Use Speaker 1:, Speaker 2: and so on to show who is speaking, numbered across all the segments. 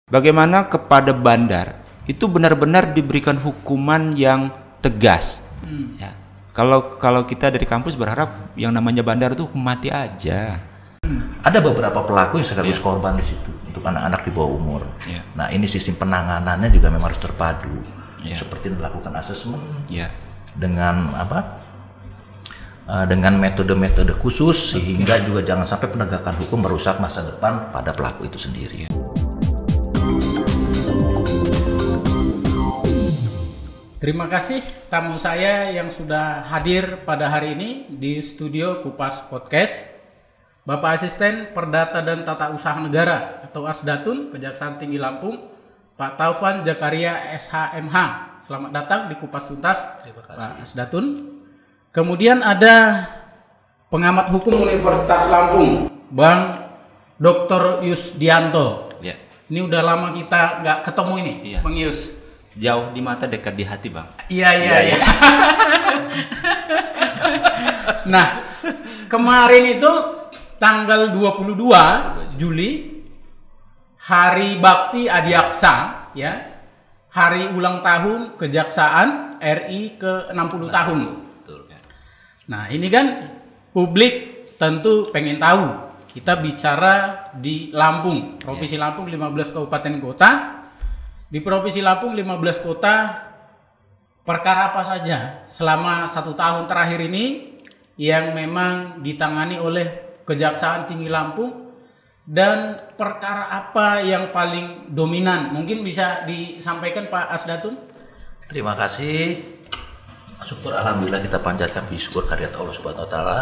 Speaker 1: Bagaimana kepada bandar itu benar-benar diberikan hukuman yang tegas. Ya. Kalau kita dari kampus berharap yang namanya bandar itu hukum mati aja.
Speaker 2: Ada beberapa pelaku yang sekaligus korban di situ untuk anak-anak di bawah umur. Nah, ini sistem penanganannya juga memang harus terpadu. Seperti melakukan asesmen dengan dengan metode-metode khusus sehingga juga jangan sampai penegakan hukum merusak masa depan pada pelaku itu sendiri.
Speaker 3: Terima kasih tamu saya yang sudah hadir pada hari ini di studio Kupas Podcast, Bapak Asisten Perdata dan Tata Usaha Negara atau Asdatun Kejaksaan Tinggi Lampung, Pak Taufan Jakaria SHMH. Selamat datang di Kupas Tuntas, Pak Asdatun. Kemudian ada pengamat hukum Universitas Lampung, Bang Dr. Yusdianto.
Speaker 1: Ya.
Speaker 3: Ini udah lama kita nggak ketemu ini, Bang Yus.
Speaker 1: Jauh di mata, dekat di hati, Bang.
Speaker 3: Iya. Nah, kemarin itu tanggal 22 Juli, Hari Bakti Adiaksa, ya. Hari ulang tahun Kejaksaan RI ke-60 tahun.
Speaker 2: Betul.
Speaker 3: Nah, ini kan publik tentu pengen tahu. Kita bicara di Lampung, Provinsi Lampung 15 kabupaten kota. Di Provinsi Lampung 15 kota, perkara apa saja selama 1 tahun terakhir ini yang memang ditangani oleh Kejaksaan Tinggi Lampung, dan perkara apa yang paling dominan? Mungkin bisa disampaikan Pak Asdatun?
Speaker 2: Terima kasih. Syukur alhamdulillah kita panjatkan puji syukur kehadirat Allah Subhanahu wa taala.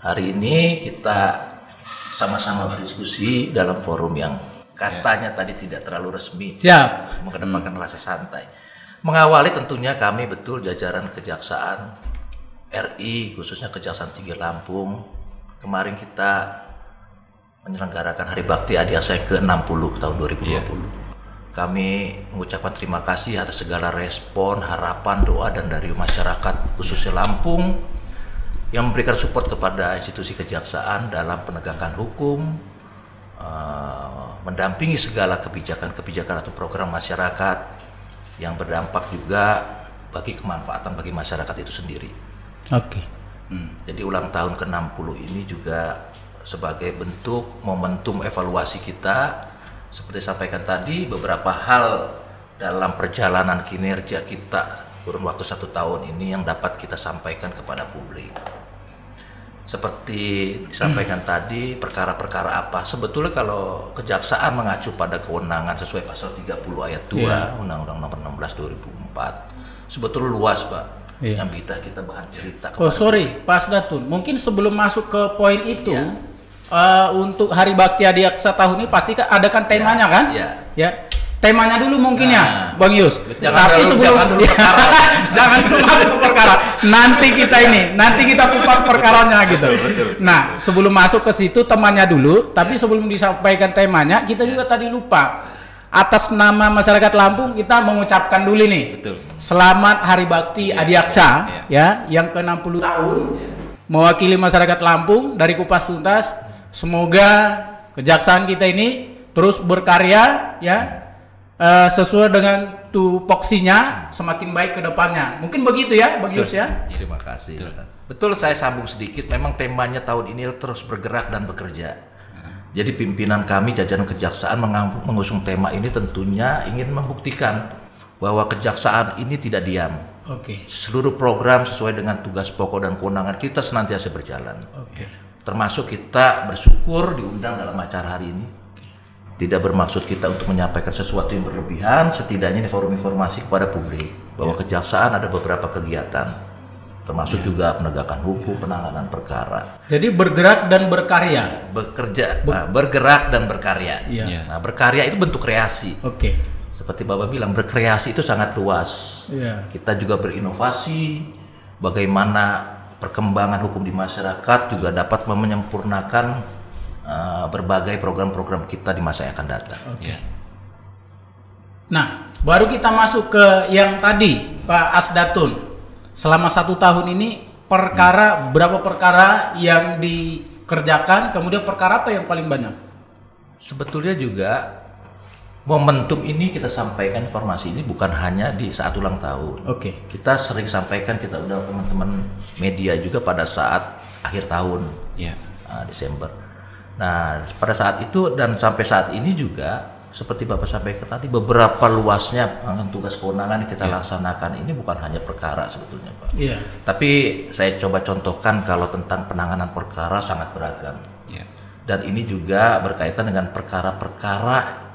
Speaker 2: Hari ini kita sama-sama berdiskusi dalam forum yang katanya tadi tidak terlalu resmi.
Speaker 3: Siap.
Speaker 2: Mengedepankan rasa santai. Mengawali tentunya kami betul jajaran Kejaksaan RI, khususnya Kejaksaan Tinggi Lampung. Kemarin kita menyelenggarakan Hari Bakti Adiaksa yang ke-60 tahun 2020. Kami mengucapkan terima kasih atas segala respon, harapan, doa dan dari masyarakat khususnya Lampung yang memberikan support kepada institusi kejaksaan dalam penegakan hukum, mendampingi segala kebijakan-kebijakan atau program masyarakat yang berdampak juga bagi kemanfaatan bagi masyarakat itu sendiri.
Speaker 3: Oke.
Speaker 2: Jadi ulang tahun ke-60 ini juga sebagai bentuk momentum evaluasi kita, seperti sampaikan tadi, beberapa hal dalam perjalanan kinerja kita kurun waktu 1 tahun ini yang dapat kita sampaikan kepada publik. Seperti disampaikan tadi, perkara-perkara apa? Sebetulnya kalau kejaksaan mengacu pada kewenangan sesuai pasal 30 ayat 2 Undang-Undang Nomor 16 2004, sebetulnya luas, Pak. Yang kita bahan cerita.
Speaker 3: Oh sorry, Pak Asdatun. Mungkin sebelum masuk ke poin itu, untuk Hari Bakti Adiaksa tahun ini pasti ada kan temanya kan? Ya. Temanya dulu mungkin ya, Bang Yus. Tapi sebelum jangan dulu masuk ke perkara. Nanti kita kupas perkaranya gitu.
Speaker 1: Betul.
Speaker 3: Nah, sebelum masuk ke situ temannya dulu, tapi sebelum disampaikan temanya, kita juga tadi lupa. Atas nama masyarakat Lampung kita mengucapkan dulu nih.
Speaker 1: Betul.
Speaker 3: Selamat Hari Bakti Adiaksa ya, yang ke-60 tahun. Mewakili masyarakat Lampung dari Kupas Tuntas, semoga kejaksaan kita ini terus berkarya ya. Sesuai dengan tupoksinya semakin baik ke depannya. Mungkin begitu ya, Bang Yus ya.
Speaker 2: Terima kasih. Betul, saya sambung sedikit. Memang temanya tahun ini terus bergerak dan bekerja. Jadi pimpinan kami jajaran kejaksaan mengusung tema ini tentunya ingin membuktikan bahwa kejaksaan ini tidak diam. Seluruh program sesuai dengan tugas pokok dan kewenangan kita senantiasa berjalan. Termasuk kita bersyukur diundang dalam acara hari ini. Tidak bermaksud kita untuk menyampaikan sesuatu yang berlebihan, setidaknya ini forum informasi kepada publik bahwa kejaksaan ada beberapa kegiatan, termasuk juga penegakan hukum, penanganan perkara.
Speaker 3: Jadi bergerak dan berkarya.
Speaker 2: Bergerak dan berkarya.
Speaker 3: Iya.
Speaker 2: Nah, berkarya itu bentuk kreasi. Seperti Bapak bilang, berkreasi itu sangat luas. Kita juga berinovasi, bagaimana perkembangan hukum di masyarakat juga dapat menyempurnakan berbagai program-program kita di masa yang akan datang.
Speaker 3: Nah, baru kita masuk ke yang tadi, Pak Asdatun. Selama 1 tahun ini berapa perkara yang dikerjakan, kemudian perkara apa yang paling banyak?
Speaker 2: Sebetulnya juga momentum ini kita sampaikan informasi ini bukan hanya di saat ulang tahun.
Speaker 3: Oke.
Speaker 2: Kita sering sampaikan, kita udah teman-teman media juga pada saat akhir tahun,
Speaker 1: Ya.
Speaker 2: Desember. Nah, pada saat itu dan sampai saat ini juga seperti Bapak sampaikan tadi, beberapa luasnya tugas kewenangan yang kita laksanakan ini bukan hanya perkara sebetulnya, Pak.
Speaker 3: Iya.
Speaker 2: Tapi saya coba contohkan kalau tentang penanganan perkara sangat beragam.
Speaker 1: Ya.
Speaker 2: Dan ini juga berkaitan dengan perkara-perkara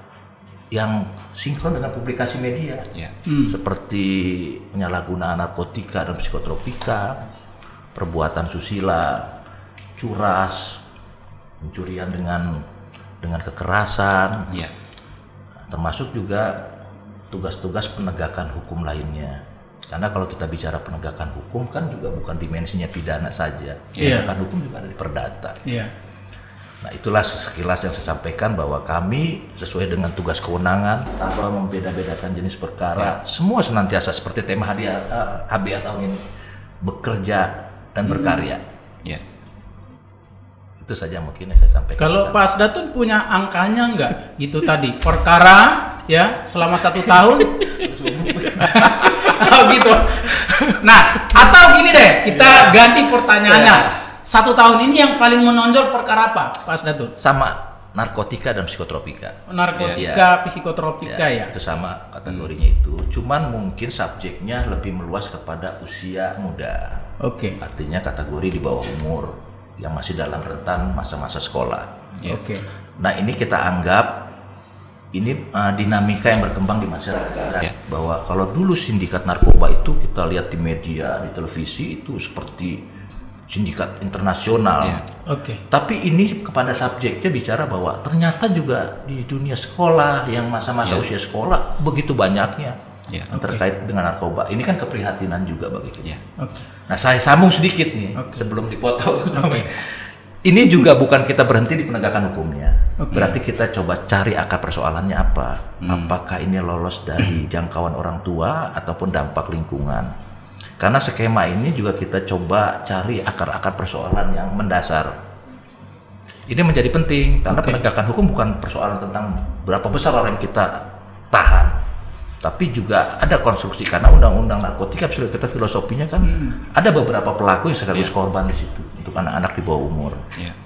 Speaker 2: yang sinkron dengan publikasi media.
Speaker 1: Ya.
Speaker 2: Seperti penyalahgunaan narkotika dan psikotropika, perbuatan susila, curas, pencurian dengan kekerasan,
Speaker 1: Ya.
Speaker 2: termasuk juga tugas-tugas penegakan hukum lainnya. Karena kalau kita bicara penegakan hukum kan juga bukan dimensinya pidana saja.
Speaker 3: Iya.
Speaker 2: Penegakan hukum juga ada di perdata.
Speaker 3: Iya.
Speaker 2: Nah, itulah sekilas yang saya sampaikan bahwa kami sesuai dengan tugas kewenangan tanpa membeda-bedakan jenis perkara, semua senantiasa seperti tema HBA tahun ini, bekerja dan berkarya.
Speaker 1: Ya.
Speaker 2: Itu saja mungkin yang saya sampaikan.
Speaker 3: Kalau Pak Asdatun punya angkanya nggak? Itu tadi perkara ya selama 1 tahun. Oh gitu. Nah, atau gini deh, kita ganti pertanyaannya. 1 tahun ini yang paling menonjol perkara apa, Pak Asdatun?
Speaker 2: Sama narkotika dan psikotropika.
Speaker 3: Narkotika, psikotropika ya.
Speaker 2: Itu sama kategorinya itu. Cuman mungkin subjeknya lebih meluas kepada usia muda.
Speaker 3: Oke.
Speaker 2: Artinya kategori di bawah umur yang masih dalam rentan masa-masa sekolah.
Speaker 3: Oke.
Speaker 2: Nah, ini kita anggap ini dinamika yang berkembang di masyarakat. Bahwa kalau dulu sindikat narkoba itu kita lihat di media, di televisi itu seperti sindikat internasional.
Speaker 3: Oke.
Speaker 2: Tapi ini kepada subjeknya bicara bahwa ternyata juga di dunia sekolah yang masa-masa usia sekolah begitu banyaknya yang terkait dengan narkoba. Ini kan keprihatinan juga bagi kita.
Speaker 3: Oke.
Speaker 2: Nah, saya sambung sedikit nih sebelum dipotong.
Speaker 3: Oke.
Speaker 2: Ini juga bukan kita berhenti di penegakan hukumnya.
Speaker 3: Oke.
Speaker 2: Berarti kita coba cari akar persoalannya apa. Apakah ini lolos dari jangkauan orang tua ataupun dampak lingkungan. Karena skema ini juga kita coba cari akar-akar persoalan yang mendasar. Ini menjadi penting karena penegakan hukum bukan persoalan tentang berapa besar orang yang kita tahan, tapi juga ada konstruksi karena undang-undang narkotika kita filosofinya kan ada beberapa pelaku yang sekaligus korban di situ untuk anak-anak di bawah umur.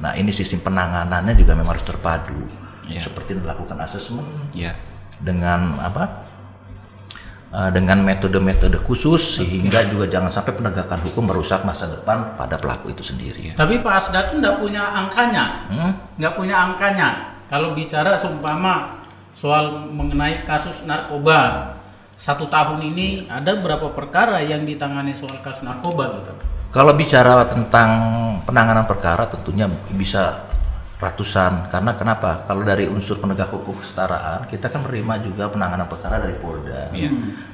Speaker 2: Nah, ini sistem penanganannya juga memang harus terpadu, seperti melakukan asesmen dengan dengan metode-metode khusus sehingga juga jangan sampai penegakan hukum merusak masa depan pada pelaku itu sendiri.
Speaker 3: Tapi Pak Asdatun nggak punya angkanya, nggak punya angkanya. Kalau bicara seumpama soal mengenai kasus narkoba, 1 tahun ini ada berapa perkara yang ditangani soal kasus narkoba gitu?
Speaker 2: Kalau bicara tentang penanganan perkara tentunya bisa ratusan. Karena kenapa? Kalau dari unsur penegak hukum kesetaraan, kita kan menerima juga penanganan perkara dari Polda.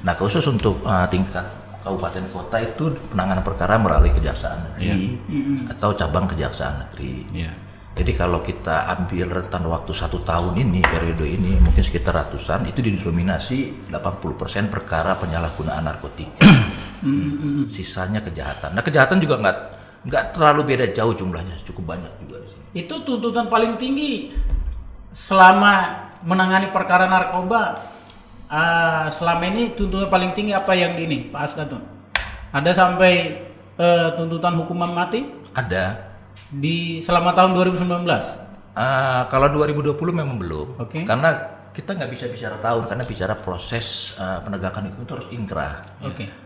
Speaker 2: Nah, khusus untuk tingkat kabupaten kota itu penanganan perkara melalui Kejaksaan Negeri atau cabang Kejaksaan Negeri. Jadi kalau kita ambil rentan waktu 1 tahun ini, periode ini mungkin sekitar ratusan, itu didominasi 80% perkara penyalahgunaan narkotika. Sisanya kejahatan. Nah, kejahatan juga nggak terlalu beda jauh jumlahnya, cukup banyak juga di sini.
Speaker 3: Itu tuntutan paling tinggi selama menangani perkara narkoba. Selama ini tuntutan paling tinggi apa yang ini, Pak Asdatun? Ada sampai tuntutan hukuman mati?
Speaker 2: Ada.
Speaker 3: Di selama tahun 2019?
Speaker 2: Kalau 2020 memang belum. Karena kita nggak bisa bicara tahun, karena bicara proses penegakan hukum itu harus inkrah.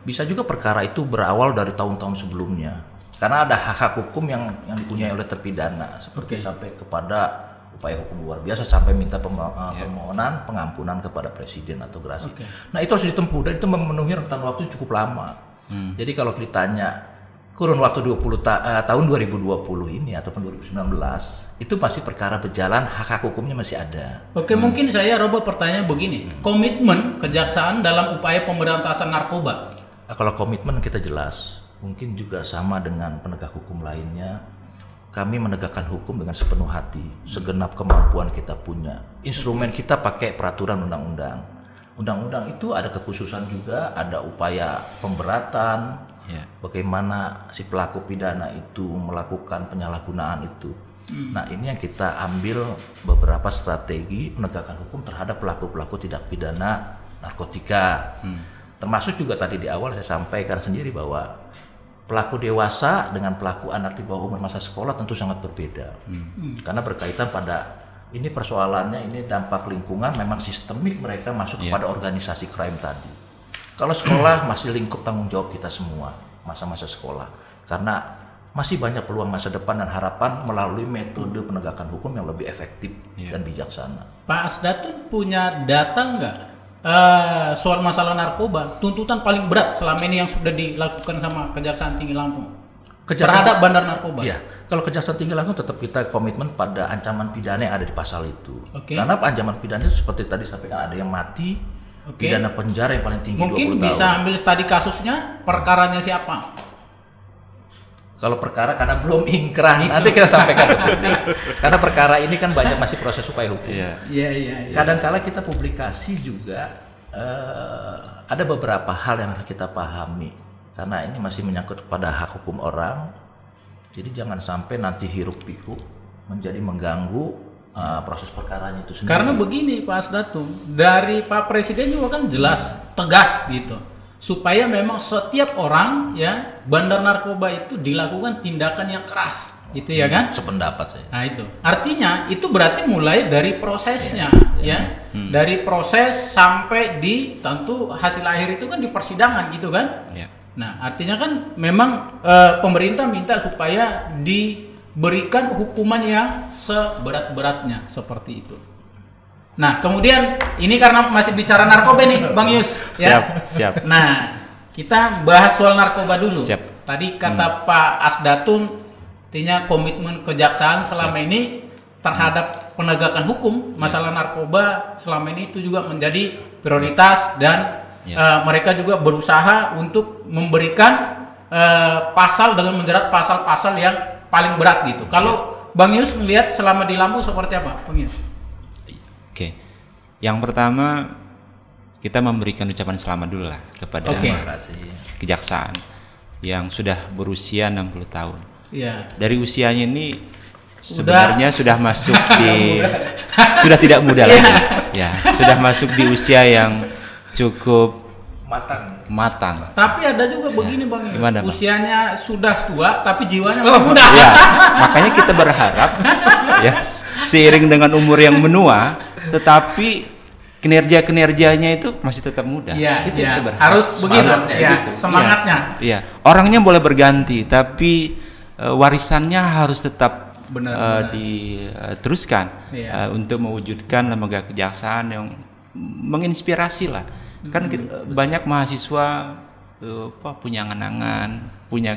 Speaker 2: Bisa juga perkara itu berawal dari tahun-tahun sebelumnya. Karena ada hak-hak hukum yang dipunyai oleh terpidana, seperti sampai kepada upaya hukum luar biasa sampai minta permohonan pengampunan kepada presiden atau gerasi. Nah, itu harus ditempuh dan itu memenuhi rentan waktu cukup lama. Jadi kalau ditanya kurun waktu tahun 2020 ini ataupun 2019 itu pasti perkara berjalan, hak-hak hukumnya masih ada.
Speaker 3: Mungkin saya Robert pertanyaan begini, komitmen kejaksaan dalam upaya pemberantasan narkoba.
Speaker 2: Kalau komitmen kita jelas. Mungkin juga sama dengan penegak hukum lainnya, kami menegakkan hukum dengan sepenuh hati, segenap kemampuan kita punya. Instrumen kita pakai peraturan undang-undang. Undang-undang itu ada kekhususan juga, ada upaya pemberatan, bagaimana si pelaku pidana itu melakukan penyalahgunaan itu. Nah, ini yang kita ambil beberapa strategi penegakan hukum terhadap pelaku-pelaku tindak pidana narkotika. Termasuk juga tadi di awal saya sampaikan sendiri bahwa pelaku dewasa dengan pelaku anak di bawah umur masa sekolah tentu sangat berbeda. Karena berkaitan pada ini persoalannya, ini dampak lingkungan memang sistemik, mereka masuk kepada organisasi crime tadi. Kalau sekolah masih lingkup tanggung jawab kita semua, masa-masa sekolah. Karena masih banyak peluang masa depan dan harapan melalui metode penegakan hukum yang lebih efektif dan bijaksana.
Speaker 3: Pak Asdatun punya data nggak soal masalah narkoba? Tuntutan paling berat selama ini yang sudah dilakukan sama Kejaksaan Tinggi Lampung terhadap bandar narkoba?
Speaker 2: Iya, kalau Kejaksaan Tinggi Lampung tetap kita komitmen pada ancaman pidana yang ada di pasal itu. Karena ancaman pidana itu seperti tadi sampaikan, ada yang mati, pidana penjara yang paling tinggi 20 tahun.
Speaker 3: Mungkin bisa ambil studi kasusnya, perkaranya siapa?
Speaker 2: Kalau perkara karena belum ingkrah, nanti kita sampaikan ke publik. Karena perkara ini kan banyak masih proses upaya hukum.
Speaker 3: Iya.
Speaker 2: Kadang-kala kita publikasi juga ada beberapa hal yang harus kita pahami. Karena ini masih menyangkut pada hak hukum orang. Jadi jangan sampai nanti hiruk pikuk menjadi mengganggu proses perkaranya itu sendiri.
Speaker 3: Karena begini Pak Asdatun, dari Pak Presiden juga kan jelas, tegas gitu. Supaya memang setiap orang ya bandar narkoba itu dilakukan tindakan yang keras, gitu ya kan?
Speaker 2: Sependapat saya.
Speaker 3: Nah itu, artinya itu berarti mulai dari prosesnya, dari proses sampai di tentu hasil akhir itu kan di persidangan gitu kan? Nah artinya kan memang pemerintah minta supaya diberikan hukuman yang seberat-beratnya seperti itu. Nah, kemudian ini karena masih bicara narkoba nih, Bang Yus.
Speaker 1: Siap.
Speaker 3: Nah, kita bahas soal narkoba dulu.
Speaker 1: Siap.
Speaker 3: Tadi kata Pak Asdatun, artinya komitmen kejaksaan selama ini terhadap penegakan hukum masalah narkoba selama ini itu juga menjadi prioritas dan mereka juga berusaha untuk memberikan pasal dengan menjerat pasal-pasal yang paling berat gitu. Kalau Bang Yus melihat selama di Lampung seperti apa, Bang Yus?
Speaker 1: Oke, yang pertama kita memberikan ucapan selamat dulu lah kepada kejaksaan yang sudah berusia 60 tahun. Dari usianya ini sebenarnya sudah masuk di sudah tidak muda lagi, sudah masuk di usia yang cukup matang.
Speaker 3: Tapi ada juga begini Bang,
Speaker 1: gimana, Bang?
Speaker 3: Usianya sudah tua tapi jiwanya masih muda.
Speaker 1: Makanya kita berharap seiring dengan umur yang menua, tetapi kinerjanya itu masih tetap muda. Itu kita berharap.
Speaker 3: Harus begitu. Semangatnya.
Speaker 1: Orangnya boleh berganti, tapi warisannya harus tetap diteruskan untuk mewujudkan lembaga kejaksaan yang menginspirasi lah. Kan banyak mahasiswa punya angan-angan, punya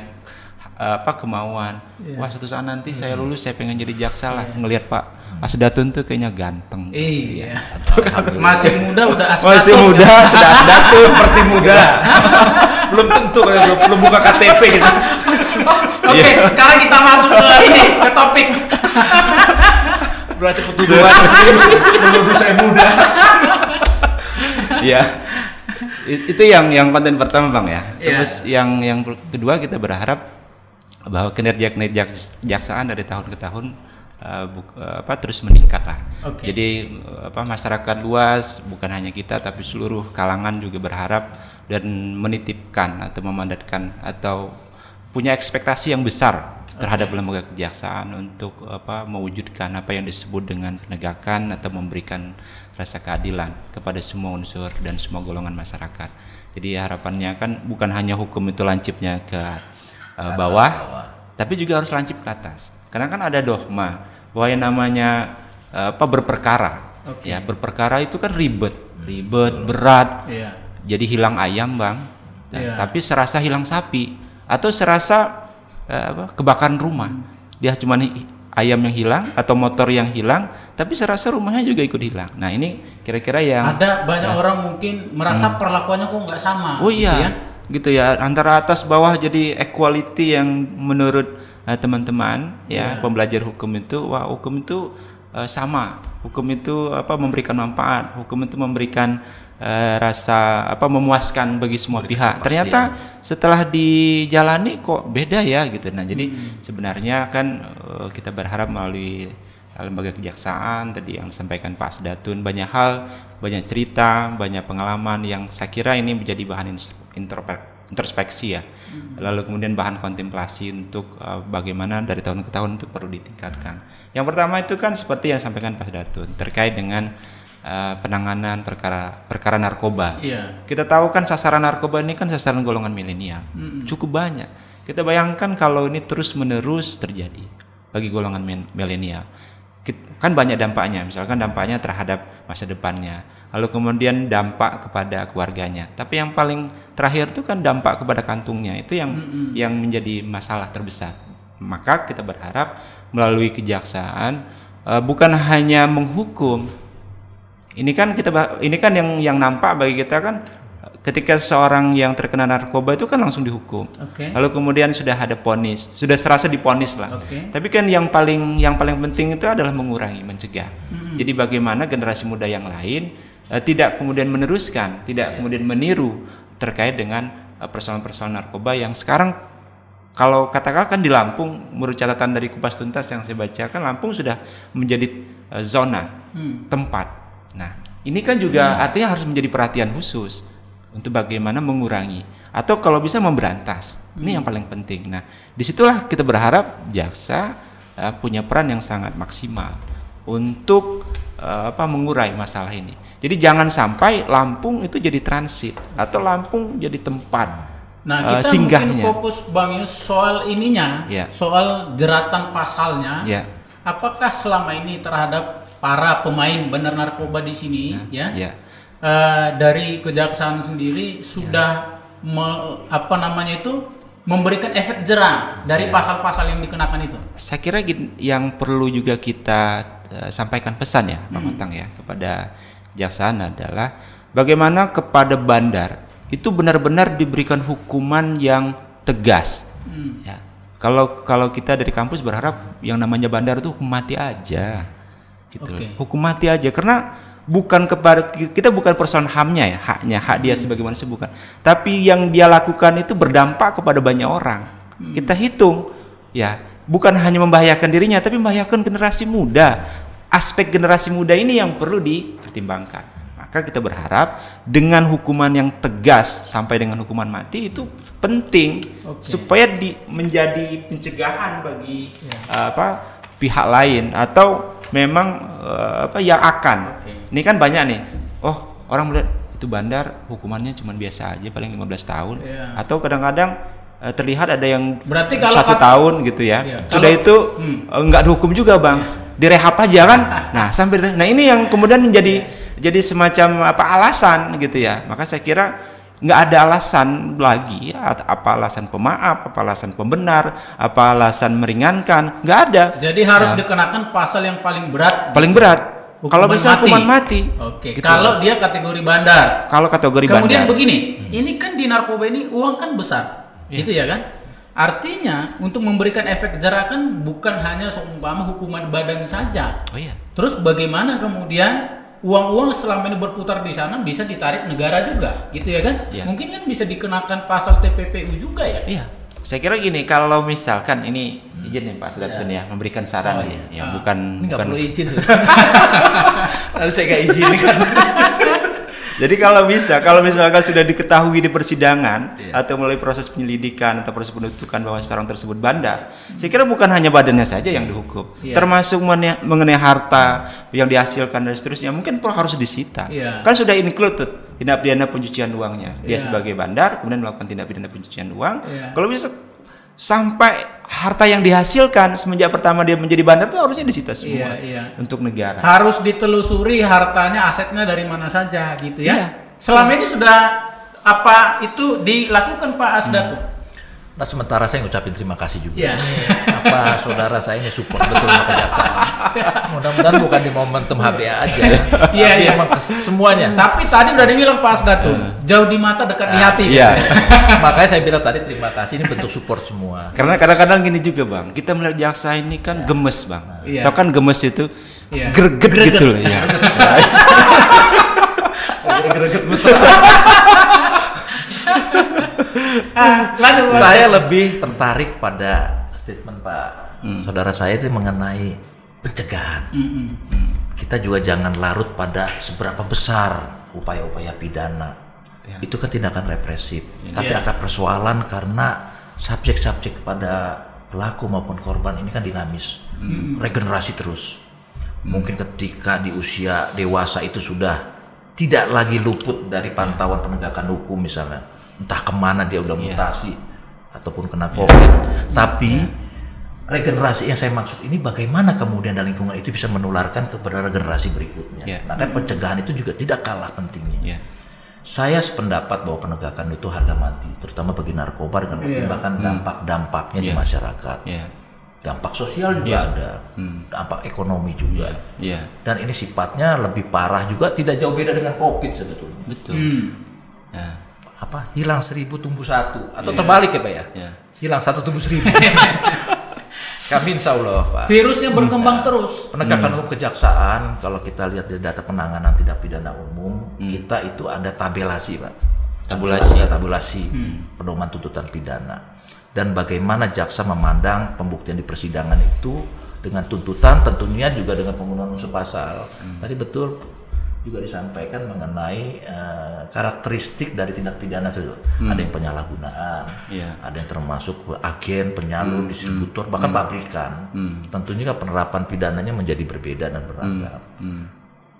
Speaker 1: kemauan. Wah, suatu saat nanti saya lulus, saya pengen jadi jaksa lah. Ngelihat Pak Asdatun tuh kayaknya ganteng.
Speaker 3: Masih muda udah Asdatun.
Speaker 1: Masih muda sudah Asdatun.
Speaker 2: Seperti muda. Belum tentu, belum buka KTP gitu.
Speaker 3: Oke, sekarang kita masuk ke topik.
Speaker 2: Berarti petuduhan menuduh saya muda.
Speaker 1: Itu yang konten pertama Bang ya. Terus yang kedua, kita berharap bahwa kinerja kejaksaan dari tahun ke tahun terus meningkat lah. Jadi masyarakat luas, bukan hanya kita tapi seluruh kalangan juga berharap dan menitipkan atau memandatkan atau punya ekspektasi yang besar terhadap lembaga kejaksaan untuk mewujudkan apa yang disebut dengan penegakan atau memberikan rasa keadilan kepada semua unsur dan semua golongan masyarakat. Jadi harapannya kan bukan hanya hukum itu lancipnya ke bawah, tapi juga harus lancip ke atas. Karena kan ada dogma bahwa yang namanya berperkara, berperkara itu kan ribet, berat. Jadi hilang ayam Bang, tapi serasa hilang sapi, atau serasa kebakaran rumah. Dia cuma ayam yang hilang atau motor yang hilang, tapi serasa rumahnya juga ikut hilang. Nah ini kira-kira yang
Speaker 3: ada banyak orang mungkin merasa perlakuannya kok nggak sama.
Speaker 1: Gitu ya, antara atas bawah jadi equality yang menurut teman-teman pembelajar hukum itu, hukum itu sama. Hukum itu memberikan manfaat, hukum itu memberikan rasa memuaskan bagi semua pihak. Ternyata setelah dijalani kok beda ya gitu. Nah, jadi sebenarnya kan kita berharap melalui lembaga kejaksaan tadi yang disampaikan Pak Asdatun, banyak hal, banyak cerita, banyak pengalaman yang saya kira ini menjadi bahan introspeksi ya. Lalu kemudian bahan kontemplasi untuk bagaimana dari tahun ke tahun itu perlu ditingkatkan. Yang pertama itu kan seperti yang disampaikan Pak Asdatun terkait dengan penanganan perkara narkoba. Kita tahu kan sasaran narkoba ini kan sasaran golongan milenial, cukup banyak. Kita bayangkan kalau ini terus menerus terjadi bagi golongan milenial, kan banyak dampaknya. Misalkan dampaknya terhadap masa depannya, lalu kemudian dampak kepada keluarganya. Tapi yang paling terakhir itu kan dampak kepada kantungnya, itu yang menjadi masalah terbesar. Maka kita berharap melalui kejaksaan bukan hanya menghukum. Ini kan yang nampak bagi kita kan ketika seorang yang terkena narkoba itu kan langsung dihukum. Lalu kemudian sudah ada vonis, sudah serasa divonis lah. Tapi kan yang paling penting itu adalah mengurangi, mencegah. Jadi bagaimana generasi muda yang lain tidak kemudian meneruskan, tidak kemudian meniru terkait dengan persoalan-persoalan narkoba yang sekarang kalau katakan di Lampung, menurut catatan dari Kupas Tuntas yang saya baca kan Lampung sudah menjadi zona tempat. Nah, ini kan juga artinya harus menjadi perhatian khusus untuk bagaimana mengurangi atau kalau bisa memberantas. Ini yang paling penting. Nah, disitulah kita berharap jaksa punya peran yang sangat maksimal untuk mengurai masalah ini. Jadi jangan sampai Lampung itu jadi transit atau Lampung jadi tempat
Speaker 3: kita
Speaker 1: singgahnya.
Speaker 3: Mungkin fokus Bang Yus soal ininya, soal jeratan pasalnya. Apakah selama ini terhadap para pemain bandar narkoba di sini dari kejaksaan sendiri sudah memberikan efek jera dari pasal-pasal yang dikenakan itu? Saya
Speaker 1: kira yang perlu juga kita sampaikan pesan ya Pak Matang ya kepada kejaksaan adalah bagaimana kepada bandar itu benar-benar diberikan hukuman yang tegas. Kalau kita dari kampus berharap yang namanya bandar itu hukum mati aja. Hukum mati aja, karena kita bukan persoalan HAM-nya ya, hak dia sebagai manusia bukan, tapi yang dia lakukan itu berdampak kepada banyak orang. Kita hitung ya, bukan hanya membahayakan dirinya tapi membahayakan generasi muda. Aspek generasi muda ini yang perlu dipertimbangkan. Maka kita berharap dengan hukuman yang tegas sampai dengan hukuman mati itu penting supaya menjadi pencegahan bagi pihak lain atau memang yang akan. Ini kan banyak nih. Oh, orang melihat itu bandar hukumannya cuma biasa aja paling 15 tahun atau kadang-kadang terlihat ada yang
Speaker 3: berarti
Speaker 1: 1 tahun gitu ya. Sudah itu enggak dihukum juga, Bang. Direhab aja kan. Nah, ini yang kemudian jadi semacam alasan gitu ya. Maka saya kira nggak ada alasan lagi, apa alasan pemaaf, apa alasan pembenar, apa alasan meringankan, nggak ada.
Speaker 3: Jadi harus dikenakan pasal yang paling berat.
Speaker 1: Kalau bisa hukuman mati.
Speaker 3: Gitu. Kalau dia kategori bandar.
Speaker 1: Kalau kategori
Speaker 3: kemudian
Speaker 1: bandar.
Speaker 3: Begini, ini kan di narkoba ini uang kan besar, gitu ya kan? Artinya untuk memberikan efek jera kan bukan hanya seumpama hukuman badan saja. Terus bagaimana kemudian uang-uang selama ini berputar di sana bisa ditarik negara juga, gitu ya kan? Mungkin kan bisa dikenakan pasal TPPU juga ya?
Speaker 1: Saya kira gini, kalau misalkan ini izin nih Pak Asdatun ya memberikan saran bukan
Speaker 2: nggak perlu izin. Nanti saya nggak izin kan.
Speaker 1: Jadi kalau misalkan sudah diketahui di persidangan atau melalui proses penyelidikan atau proses penuntutan bahwa seorang tersebut bandar, saya kira bukan hanya badannya saja yang dihukum, termasuk mengenai harta yang dihasilkan dan seterusnya mungkin harus disita. Kan sudah included tindak pidana pencucian uangnya. Dia sebagai bandar kemudian melakukan tindak pidana pencucian uang. Kalau bisa sampai harta yang dihasilkan semenjak pertama dia menjadi bandar itu harusnya disita semua untuk negara.
Speaker 3: Harus ditelusuri hartanya, asetnya dari mana saja gitu ya. Selama ini sudah apa itu dilakukan Pak Asdatun?
Speaker 2: Nah, sementara saya ngucapin terima kasih juga. Saudara saya ini support betul sama kejaksaan. Mudah-mudahan bukan di momentum HBA aja. Tapi emang semuanya.
Speaker 3: Tapi tadi udah dibilang Pak Asdatun, jauh di mata dekat di hati.
Speaker 2: Makanya saya bilang tadi terima kasih, ini bentuk support semua.
Speaker 1: Karena kadang-kadang gini juga Bang, kita melihat jaksa ini kan gemes Bang. Tahu kan gemes itu greget gitu loh ya.
Speaker 2: Greget besar. Saya lebih tertarik pada statement Pak saudara saya itu mengenai pencegahan. Kita juga jangan larut pada seberapa besar upaya-upaya pidana. Itu kan tindakan represif. Tapi akar persoalan karena subjek-subjek kepada pelaku maupun korban ini kan dinamis, regenerasi terus. Mungkin ketika di usia dewasa itu sudah tidak lagi luput dari pantauan penegakan hukum misalnya, entah kemana dia udah mutasi ataupun kena COVID. Tapi regenerasi yang saya maksud ini bagaimana kemudian dalam lingkungan itu bisa menularkan kepada generasi berikutnya. Nah kan pencegahan itu juga tidak kalah pentingnya. Saya sependapat bahwa penegakan itu harga mati, terutama bagi narkoba dengan pertimbangan dampak-dampaknya di masyarakat. Dampak sosial juga ada, dampak ekonomi juga. Dan ini sifatnya lebih parah juga, tidak jauh beda dengan COVID sebetulnya.
Speaker 1: Betul.
Speaker 2: Hilang 1000 tumbuh 1 atau terbalik ya Pak ya? Hilang 1 tumbuh 1000. Kami insya Allah Pak.
Speaker 3: Virusnya berkembang terus.
Speaker 2: Penegakan hukum kejaksaan, kalau kita lihat dari data penanganan tindak pidana umum, kita itu ada tabulasi Pak. Tabulasi pedoman tuntutan pidana. Dan bagaimana jaksa memandang pembuktian di persidangan itu dengan tuntutan, tentunya juga dengan penggunaan unsur pasal. Tadi betul juga disampaikan mengenai karakteristik dari tindak pidana itu. Ada yang penyalahgunaan, ada yang termasuk agen, penyalur, distributor, bahkan pabrikan. Tentunya penerapan pidananya menjadi berbeda dan beragam.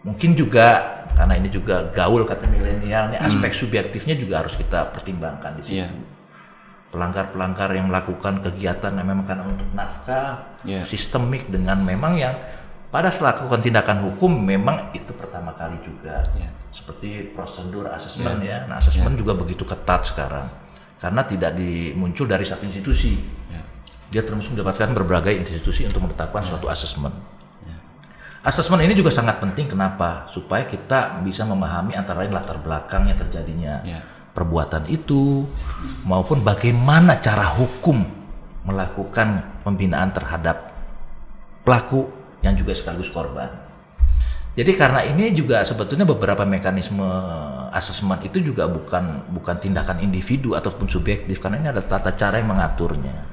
Speaker 2: Mungkin juga karena ini juga gaul kata milenial, aspek subjektifnya juga harus kita pertimbangkan di situ. Pelanggar-pelanggar yang melakukan kegiatan yang memang karena untuk nafkah, sistemik dengan memang yang pada setelah melakukan tindakan hukum memang itu pertama kali juga. Seperti prosedur asesmen Nah, asesmen juga begitu ketat sekarang. Karena tidak muncul dari satu institusi. Dia terus mendapatkan berbagai institusi untuk menetapkan suatu asesmen. Asesmen ini juga sangat penting kenapa? Supaya kita bisa memahami antara lain latar belakangnya terjadinya perbuatan itu maupun bagaimana cara hukum melakukan pembinaan terhadap pelaku yang juga sekaligus korban. Jadi karena ini juga sebetulnya beberapa mekanisme asesmen itu juga bukan tindakan individu ataupun subjektif, karena ini ada tata cara yang mengaturnya.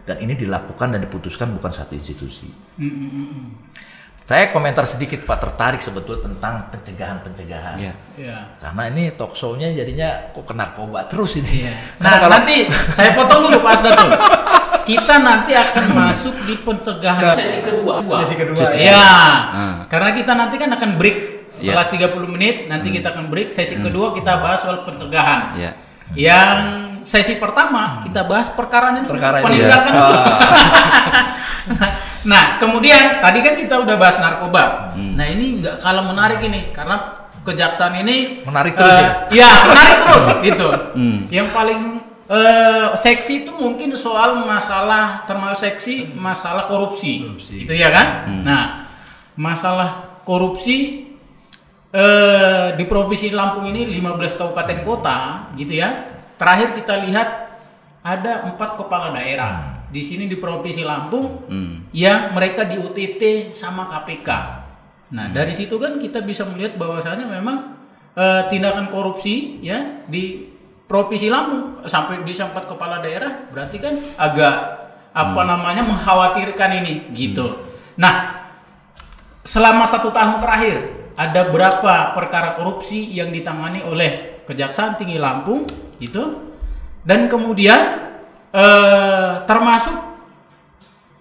Speaker 2: Dan ini dilakukan dan diputuskan bukan satu institusi. Saya komentar sedikit Pak, tertarik sebetulnya tentang pencegahan. Karena ini talk show-nya jadinya kok kena narkoba terus ini.
Speaker 3: Nah nanti saya potong dulu Pak Asdatul. Kita nanti akan masuk di pencegahan sesi kedua. Karena kita nanti kan akan break setelah 30 menit. Nanti kita akan break. Sesi kedua kita bahas soal pencegahan. Yang sesi pertama kita bahas perkaranya dulu. Penindakan dulu. Nah, kemudian tadi kan kita udah bahas narkoba. Nah, ini nggak kalah menarik ini karena kejaksaan ini
Speaker 2: menarik terus
Speaker 3: menarik terus gitu. Yang paling seksi itu mungkin soal masalah termasuk seksi masalah korupsi. Itu ya kan? Nah, masalah korupsi di Provinsi Lampung ini 15 kabupaten kota gitu ya. Terakhir kita lihat ada 4 kepala daerah di sini di Provinsi Lampung yang mereka di UTT sama KPK. Nah, dari situ kan kita bisa melihat bahwasanya memang tindakan korupsi ya di Provinsi Lampung sampai bisa 4 kepala daerah berarti kan agak mengkhawatirkan ini gitu. Nah, selama 1 tahun terakhir ada berapa perkara korupsi yang ditangani oleh Kejaksaan Tinggi Lampung gitu, dan kemudian termasuk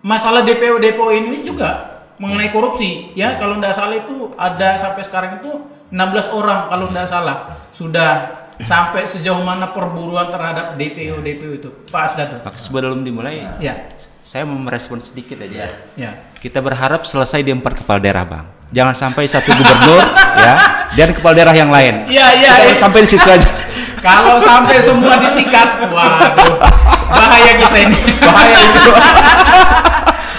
Speaker 3: masalah DPO ini juga mengenai korupsi ya. Kalau tidak salah itu ada sampai sekarang itu 16 orang kalau tidak salah. Sudah sampai sejauh mana perburuan terhadap DPO itu Pak Asdatul?
Speaker 1: Sebelum dimulai saya mau merespon sedikit aja. Kita berharap selesai di 4 kepala daerah Bang. Jangan sampai 1 gubernur dan kepala daerah yang lain. Sampai di situ aja.
Speaker 3: Kalau sampai semua disikat, waduh, bahaya kita ini.
Speaker 1: Bahaya itu.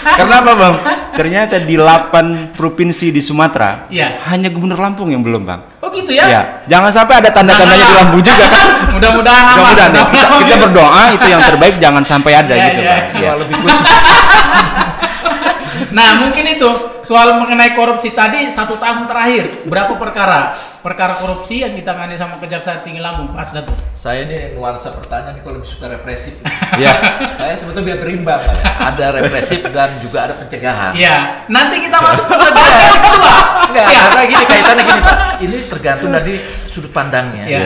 Speaker 1: Karena apa Bang? Ternyata di 8 provinsi di Sumatera, hanya Gubernur Lampung yang belum Bang.
Speaker 3: Oh gitu ya?
Speaker 1: Jangan sampai ada tanda-tandanya di Lampung juga kan?
Speaker 3: Mudah-mudahan
Speaker 1: kita berdoa itu yang terbaik, jangan sampai ada gitu Bang.
Speaker 2: Lebih khusus.
Speaker 3: Nah, mungkin itu soal mengenai korupsi tadi 1 tahun terakhir berapa perkara korupsi yang ditangani sama Kejaksaan Tinggi Lampung, Pak Asdatul?
Speaker 2: Saya ini nuansa pertanyaan ini kalau lebih suka represif.
Speaker 1: Ya.
Speaker 2: Saya sebetulnya biar berimbang, Pak, ya. Ada represif dan juga ada pencegahan.
Speaker 3: Iya. Nanti kita masuk pencegahan yang kedua.
Speaker 2: Enggak, karena gini kaitannya gini, Pak. Ini tergantung dari sudut pandangnya.
Speaker 3: Iya.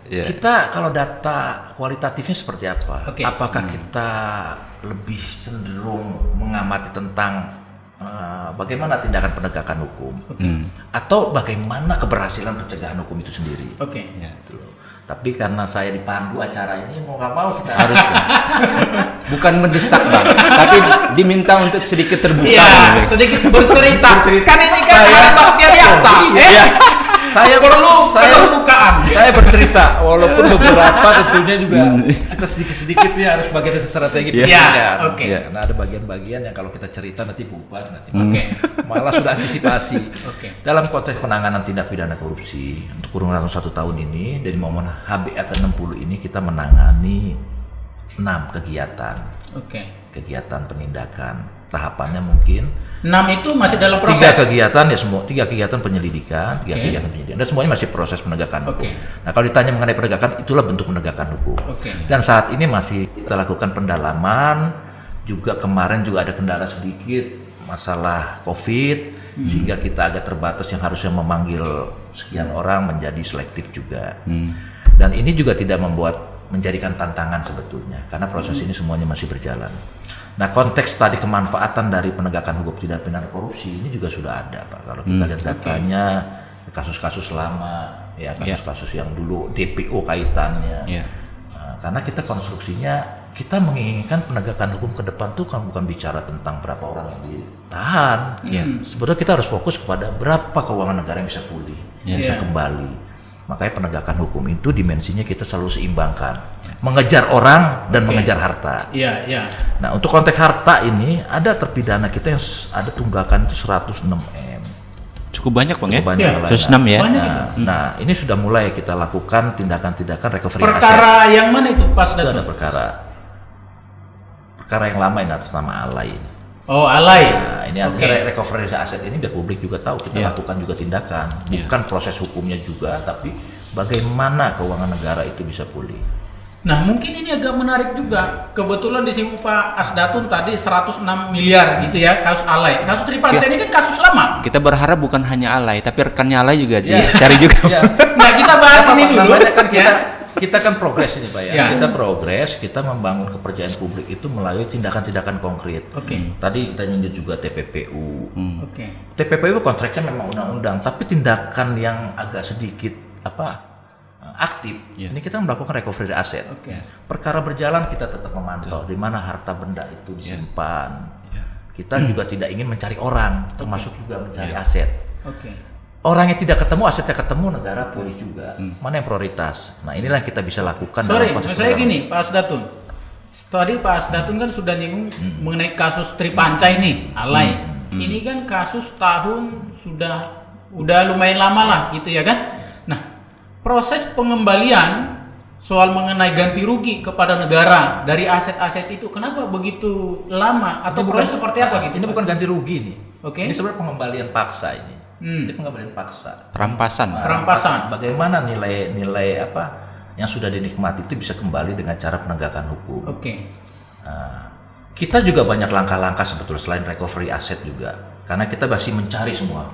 Speaker 1: Ya.
Speaker 2: Kita kalau data kualitatifnya seperti apa?
Speaker 3: Oke.
Speaker 2: Apakah kita lebih cenderung mengamati tentang bagaimana tindakan penegakan hukum, atau bagaimana keberhasilan pencegahan hukum itu sendiri?
Speaker 3: Oke.
Speaker 1: Ya.
Speaker 2: Gitu loh. Tapi karena saya dipandu acara ini, mau nggak mau kita
Speaker 1: Harus. Bukan mendesak, Bang, tapi diminta untuk sedikit terbuka.
Speaker 3: Iya, sedikit bercerita. Kan ini kan
Speaker 2: Saya-
Speaker 3: ada baktiar yaksa.
Speaker 1: Iya.
Speaker 2: saya
Speaker 3: Perlu
Speaker 2: saya
Speaker 3: keterbukaan.
Speaker 2: saya bercerita, walaupun beberapa tentunya juga kita sedikit-sedikit ya harus bagian dari strategi
Speaker 3: Iya,
Speaker 2: pencegahan.
Speaker 3: oke.
Speaker 2: Karena ada bagian-bagian yang kalau kita cerita nanti bubar, nanti
Speaker 3: Oke.
Speaker 2: malah sudah antisipasi.
Speaker 3: Oke.
Speaker 2: Dalam konteks penanganan tindak pidana korupsi untuk kurun waktu 1 tahun ini, dari momen HBA ke-60 ini kita menangani 6 kegiatan kegiatan penindakan. Tahapannya mungkin
Speaker 3: 6 itu masih dalam
Speaker 2: 3
Speaker 3: proses.
Speaker 2: kegiatan ya, semua 3 kegiatan penyelidikan, 3
Speaker 3: Oke.
Speaker 2: kegiatan penyelidikan, dan semuanya masih proses penegakan hukum.
Speaker 3: Oke.
Speaker 2: Nah, kalau ditanya mengenai penegakan, itulah bentuk penegakan hukum.
Speaker 3: Oke.
Speaker 2: Dan saat ini masih kita lakukan pendalaman, juga kemarin juga ada kendala sedikit masalah COVID, sehingga kita agak terbatas yang harusnya memanggil sekian orang menjadi selektif juga. Dan ini juga tidak menjadikan tantangan sebetulnya, karena proses ini semuanya masih berjalan. Nah, konteks tadi kemanfaatan dari penegakan hukum tindak pidana korupsi ini juga sudah ada, Pak. Kalau kita lihat datanya, kasus-kasus lama, ya kasus-kasus yang dulu DPO kaitannya.
Speaker 1: Iya.
Speaker 2: Nah, karena kita konstruksinya, kita menginginkan penegakan hukum ke depan tuh kan bukan bicara tentang berapa orang yang ditahan. Sebenarnya kita harus fokus kepada berapa keuangan negara yang bisa pulih, bisa kembali. Makanya penegakan hukum itu dimensinya kita selalu seimbangkan, mengejar orang dan mengejar harta.
Speaker 3: Iya, iya.
Speaker 2: Nah, untuk konteks harta ini ada terpidana kita yang ada tunggakan itu 106 M.
Speaker 1: Cukup banyak, Bang, ya?
Speaker 2: Cukup banyak
Speaker 3: Iya.
Speaker 2: lah.
Speaker 1: 106 ya.
Speaker 3: Banyak
Speaker 2: Nah,
Speaker 3: itu.
Speaker 2: nah, ini sudah mulai kita lakukan tindakan-tindakan recovery
Speaker 3: Perkara yang mana itu, Pak
Speaker 2: aset. Itu ada
Speaker 3: Asdatul?
Speaker 2: perkara yang lama ini atas nama Alay.
Speaker 3: Oh, alay.
Speaker 2: Nah, ini
Speaker 3: Oke.
Speaker 2: artinya recovery aset ini biar publik juga tahu kita lakukan juga tindakan, bukan proses hukumnya juga, tapi bagaimana keuangan negara itu bisa pulih.
Speaker 3: Nah, mungkin ini agak menarik juga. Kebetulan disinggung Pak Asdatun tadi 106 miliar gitu ya, kasus alay. Kasus Tripanca ini kan kasus lama.
Speaker 1: Kita berharap bukan hanya Alay, tapi rekannya Alay juga
Speaker 2: Iya.
Speaker 1: dicari juga.
Speaker 2: Ya.
Speaker 3: Nah, kita bahas
Speaker 2: Apa,
Speaker 3: ini
Speaker 2: Pak?
Speaker 3: dulu.
Speaker 2: Namanya kan
Speaker 3: ya.
Speaker 2: kita kan progres ini, Pak ya.
Speaker 3: Ya.
Speaker 2: Kita progres, kita membangun kepercayaan publik itu melalui tindakan-tindakan konkret.
Speaker 3: Oke.
Speaker 2: Tadi kita nyindir juga TPPU.
Speaker 3: Oke.
Speaker 2: TPPU kontraknya memang undang-undang, tapi tindakan yang agak sedikit aktif. Ini kita melakukan recovery aset.
Speaker 3: Oke.
Speaker 2: Perkara berjalan kita tetap memantau di mana harta benda itu disimpan. Kita juga tidak ingin mencari orang, termasuk juga mencari aset.
Speaker 3: Oke.
Speaker 2: Orangnya tidak ketemu, asetnya ketemu, negara pulih juga. Mana yang prioritas? Nah, inilah yang kita bisa lakukan
Speaker 3: Sorry,
Speaker 2: dalam konteks
Speaker 3: saya
Speaker 2: pendampingan.
Speaker 3: gini, Pak Asdatun. Tadi Pak Asdatun kan sudah nyinggung mengenai kasus Tripanca ini, alay. Ini kan kasus tahun udah lumayan lama lah gitu ya kan. Nah, proses pengembalian soal mengenai ganti rugi kepada negara dari aset-aset itu kenapa begitu lama atau proses seperti apa gitu?
Speaker 2: Ini bukan ganti rugi nih.
Speaker 3: Oke.
Speaker 2: Ini sebenarnya pengembalian paksa ini. Ini pengembalian paksa.
Speaker 1: Perampasan.
Speaker 3: Perampasan.
Speaker 2: Bagaimana nilai apa yang sudah dinikmati itu bisa kembali dengan cara penegakan hukum.
Speaker 3: Oke.
Speaker 2: Nah, kita juga banyak langkah-langkah sebetulnya selain recovery aset juga, karena kita masih mencari semua.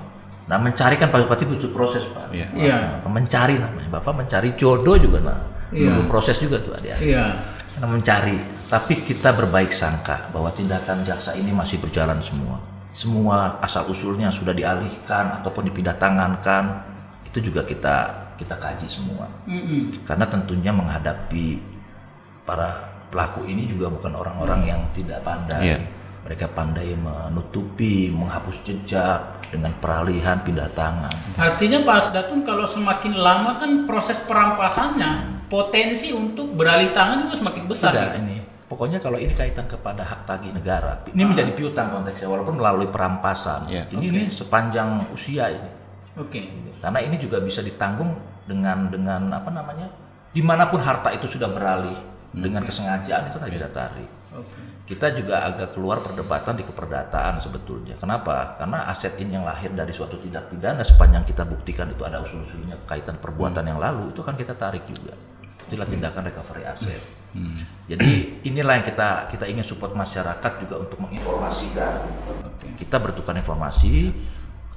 Speaker 2: Nah, mencari kan pasti butuh proses, Pak.
Speaker 1: Iya.
Speaker 3: Iya.
Speaker 2: Nah, mencari namanya, Bapak mencari jodoh juga, butuh proses juga tuh adik-adik.
Speaker 3: Iya.
Speaker 2: Karena mencari, tapi kita berbaik sangka bahwa tindakan jaksa ini masih berjalan semua. Semua asal usulnya sudah dialihkan ataupun dipindah tangankan, itu juga kita kaji semua. Karena tentunya menghadapi para pelaku ini juga bukan orang-orang yang tidak pandai.
Speaker 1: Iya.
Speaker 2: Mereka pandai menutupi, menghapus jejak dengan peralihan pindah tangan.
Speaker 3: Artinya Pak Asdatun kalau semakin lama kan proses perampasannya potensi untuk beralih tangan juga semakin besar.
Speaker 2: Sudah ini. Pokoknya kalau ini kaitan kepada hak tagih negara, ini menjadi piutang konteksnya walaupun melalui perampasan.
Speaker 1: Iya.
Speaker 2: Ini sepanjang usia ini.
Speaker 3: Oke.
Speaker 2: Karena ini juga bisa ditanggung dengan apa namanya? Dimanapun harta itu sudah beralih dengan kesengajaan itu kita tarik. Kita juga agak keluar perdebatan di keperdataan sebetulnya. Kenapa? Karena aset ini yang lahir dari suatu tindak pidana sepanjang kita buktikan itu ada usul-usulnya kaitan perbuatan yang lalu, itu kan kita tarik juga. Itulah tindakan recovery aset. Jadi inilah yang kita ingin support masyarakat juga untuk menginformasikan. Kita bertukar informasi,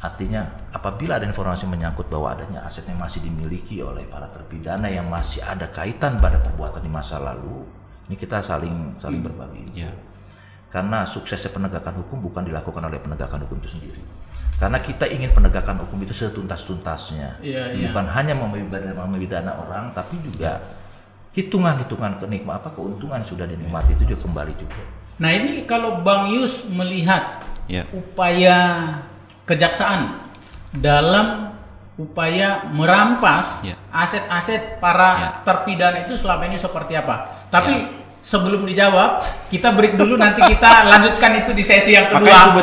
Speaker 2: artinya apabila ada informasi menyangkut bahwa adanya aset yang masih dimiliki oleh para terpidana yang masih ada kaitan pada perbuatan di masa lalu, ini kita saling berbagi. Karena suksesnya penegakan hukum bukan dilakukan oleh penegakan hukum itu sendiri. Karena kita ingin penegakan hukum itu setuntas-tuntasnya, bukan hanya memidana orang, tapi juga hitungan-hitungan keuntungan sudah dinikmati itu juga kembali juga.
Speaker 3: Nah ini kalau Bang Yus melihat upaya kejaksaan dalam upaya merampas aset-aset para terpidana itu selama ini seperti apa? Tapi sebelum dijawab, kita break dulu, nanti kita lanjutkan itu di sesi yang kedua.